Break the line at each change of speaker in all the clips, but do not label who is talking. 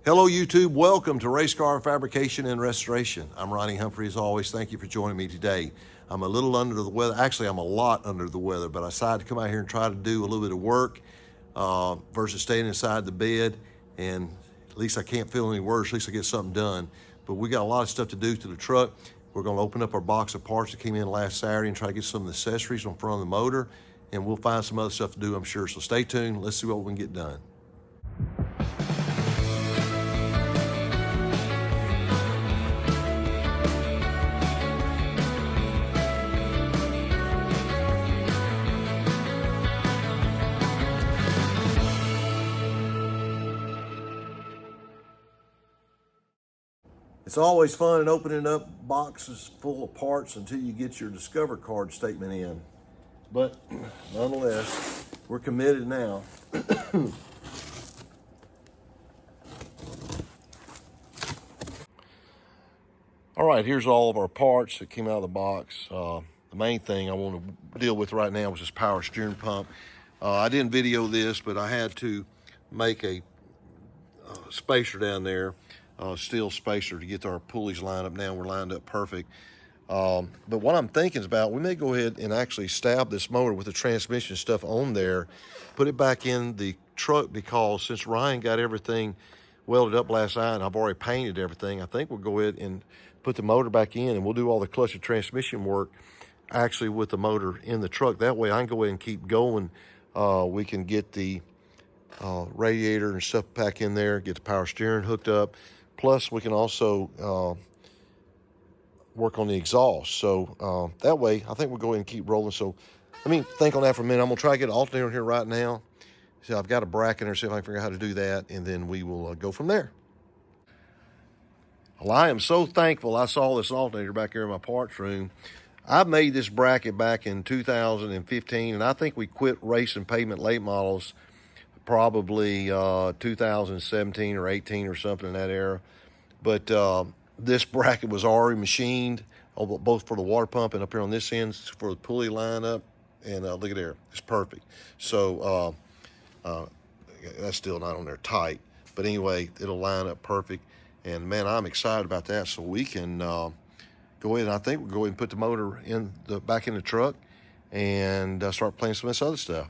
Hello YouTube, welcome to Race Car Fabrication and Restoration. I'm Ronnie Humphrey as always. Thank you for joining me today. I'm a little under the weather. Actually, I'm a lot under the weather, but I decided to come out here and try to do a little bit of work versus staying inside the bed. And at least I can't feel any worse. At least I get something done. But we got a lot of stuff to do to the truck. We're going to open up our box of parts that came in last Saturday and try to get some of the accessories on front of the motor. And we'll find some other stuff to do, I'm sure. So stay tuned. Let's see what we can get done. It's always fun in opening up boxes full of parts until you get your Discover card statement in. But nonetheless, we're committed now. All right, here's all of our parts that came out of the box. The main thing I want to deal with right now was this power steering pump. I didn't video this, but I had to make a spacer down there. Steel spacer to get our pulleys lined up. Now we're lined up perfect. But what I'm thinking is about, we may go ahead and actually stab this motor with the transmission stuff on there, put it back in the truck, because since Ryan got everything welded up last night and I've already painted everything, I think we'll go ahead and put the motor back in, and we'll do all the clutch and transmission work actually with the motor in the truck. That way I can go ahead and keep going. We can get the radiator and stuff back in there, get the power steering hooked up. Plus, we can also work on the exhaust. So that way, I think we'll go ahead and keep rolling. So let me think on that for a minute. I'm gonna try to get an alternator in here right now. So I've got a bracket in there, see if I can figure out how to do that, and then we will go from there. Well, I am so thankful I saw this alternator back here in my parts room. I made this bracket back in 2015, and I think we quit racing pavement late models probably 2017 or 18 or something in that era. But this bracket was already machined, both for the water pump and up here on this end for the pulley lineup. And look at there, it's perfect. So that's still not on there tight, but anyway, it'll line up perfect. And man, I'm excited about that. So we can go ahead, and I think we'll go ahead and put the motor back in the truck and start playing some of this other stuff.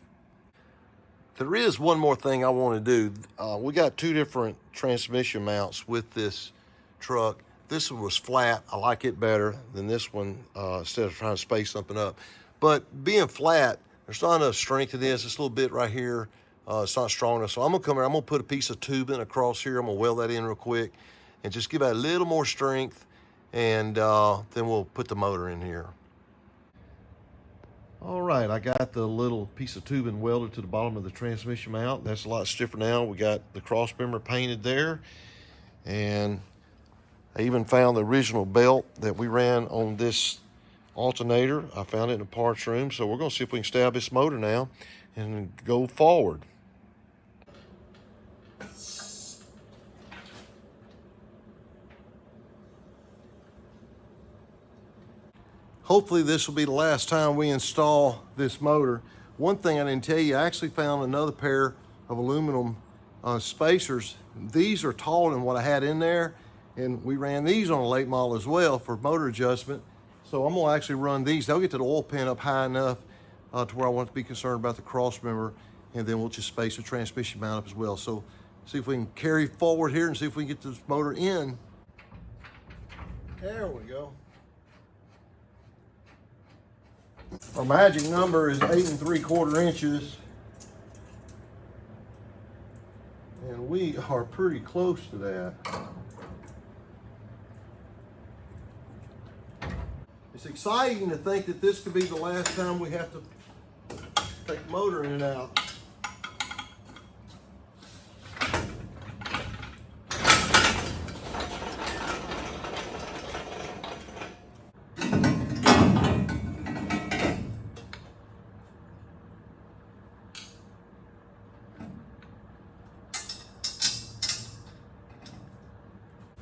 There is one more thing I want to do. We got two different transmission mounts with this truck. This one was flat. I like it better than this one instead of trying to space something up. But being flat, there's not enough strength in this. This little bit right here, it's not strong enough. So I'm gonna come here, I'm gonna put a piece of tubing across here. I'm gonna weld that in real quick and just give it a little more strength, and then we'll put the motor in here. All right, I got the little piece of tubing welded to the bottom of the transmission mount. That's a lot stiffer now. We got the cross member painted there, and I even found the original belt that we ran on this alternator. I found it in the parts room, so we're gonna see if we can stab this motor now and go forward. Hopefully this will be the last time we install this motor. One thing I didn't tell you, I actually found another pair of aluminum spacers. These are taller than what I had in there, and we ran these on a late model as well for motor adjustment. So I'm gonna actually run these. They'll get to the oil pan up high enough to where I won't be concerned about the cross member, and then we'll just space the transmission mount up as well. So see if we can carry forward here and see if we can get this motor in. There we go. Our magic number is 8 3/4 inches. And we are pretty close to that. It's exciting to think that this could be the last time we have to take the motor in and out.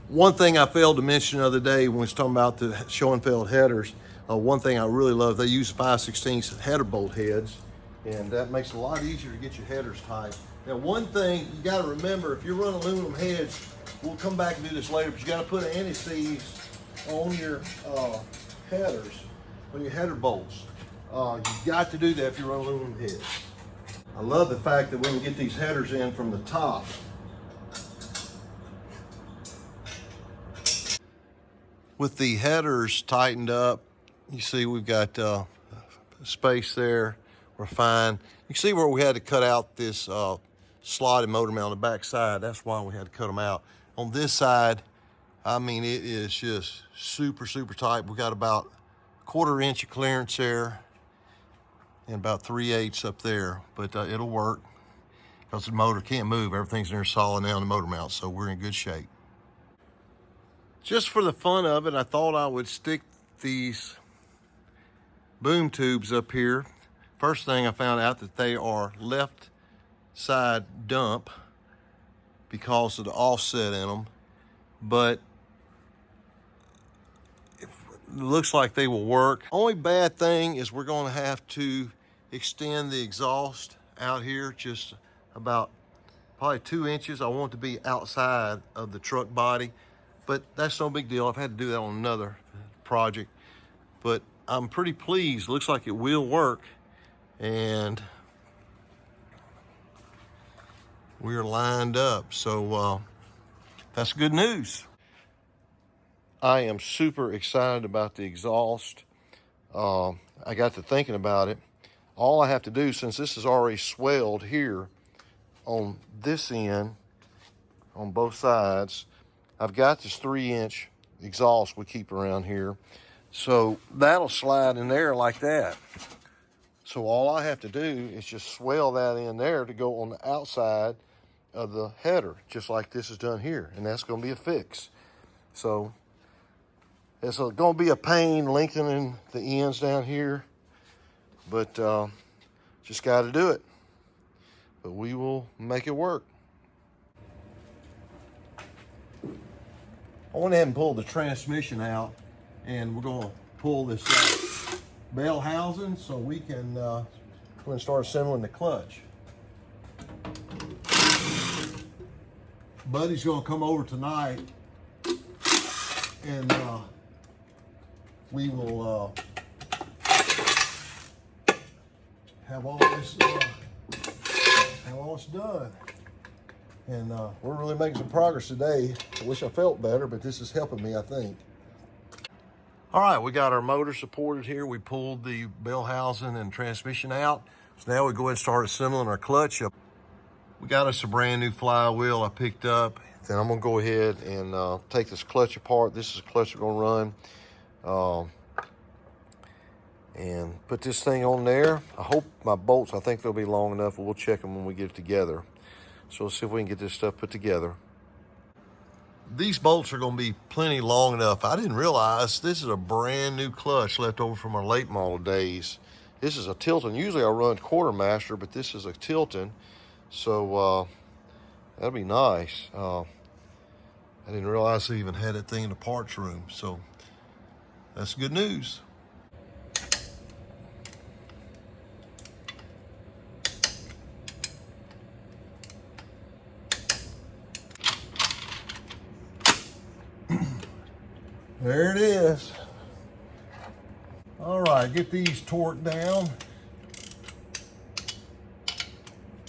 One thing I failed to mention the other day when we was talking about the Schoenfeld headers, one thing I really love, they use 5/16 header bolt heads, and that makes it a lot easier to get your headers tight. Now, one thing you got to remember, if you're running aluminum heads, we'll come back and do this later, but you got to put anti-seize on your headers, on your header bolts. You got to do that if you run aluminum heads. I love the fact that we can get these headers in from the top. With the headers tightened up, you see we've got space there. We're fine. You can see where we had to cut out this slotted motor mount on the back side. That's why we had to cut them out. On this side, I mean, it is just super, super tight. We got about 1/4 inch of clearance there and about 3/8 up there, but it'll work because the motor can't move. Everything's in there solid now on the motor mount, so we're in good shape. Just for the fun of it, I thought I would stick these boom tubes up here. First thing I found out that they are left side dump because of the offset in them, but it looks like they will work. Only bad thing is we're going to have to extend the exhaust out here just about probably 2 inches. I want it to be outside of the truck body, but that's no big deal. I've had to do that on another project, but I'm pretty pleased. Looks like it will work, and we're lined up. So that's good news. I am super excited about the exhaust. I got to thinking about it. All I have to do, since this is already swelled here on this end, on both sides, I've got this 3-inch exhaust we keep around here. So that'll slide in there like that. So all I have to do is just swell that in there to go on the outside of the header, just like this is done here. And that's going to be a fix. So it's going to be a pain lengthening the ends down here, but just got to do it. But we will make it work. I went ahead and pulled the transmission out, and we're going to pull this bell housing so we can go and start assembling the clutch. Buddy's going to come over tonight, and we will have all this done. And we're really making some progress today. I wish I felt better, but this is helping me, I think. All right, we got our motor supported here. We pulled the bell housing and transmission out. So now we go ahead and start assembling our clutch. We got us a brand new flywheel I picked up. Then I'm gonna go ahead and take this clutch apart. This is a clutch we're gonna run. And put this thing on there. I hope my bolts, I think they'll be long enough, but we'll check them when we get it together. So let's see if we can get this stuff put together. These bolts are going to be plenty long enough. I didn't realize this is a brand new clutch left over from our late model days. This is a Tilton. Usually I run Quartermaster, but this is a Tilton. So that'll be nice. I didn't realize they even had that thing in the parts room. So that's good news. There it is. All right, get these torqued down.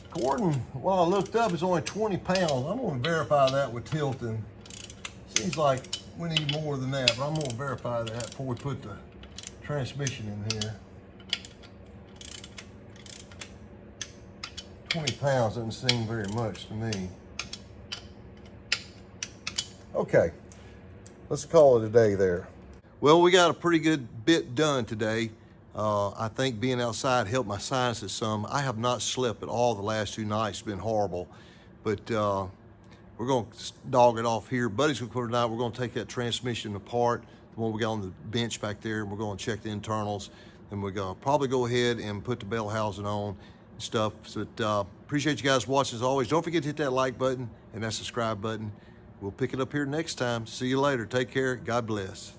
According, well, I looked up, it's only 20 pounds. I'm gonna verify that with Tilton. Seems like we need more than that, but I'm gonna verify that before we put the transmission in here. 20 pounds doesn't seem very much to me. Okay. Let's call it a day there. Well, we got a pretty good bit done today. I think being outside helped my sinuses some. I have not slept at all the last 2 nights. It's been horrible. But we're going to dog it off here. Buddy's going to put it tonight. We're going to take that transmission apart, the one we got on the bench back there. We're going to check the internals. And we're going to probably go ahead and put the bell housing on and stuff. So appreciate you guys watching as always. Don't forget to hit that like button and that subscribe button. We'll pick it up here next time. See you later. Take care. God bless.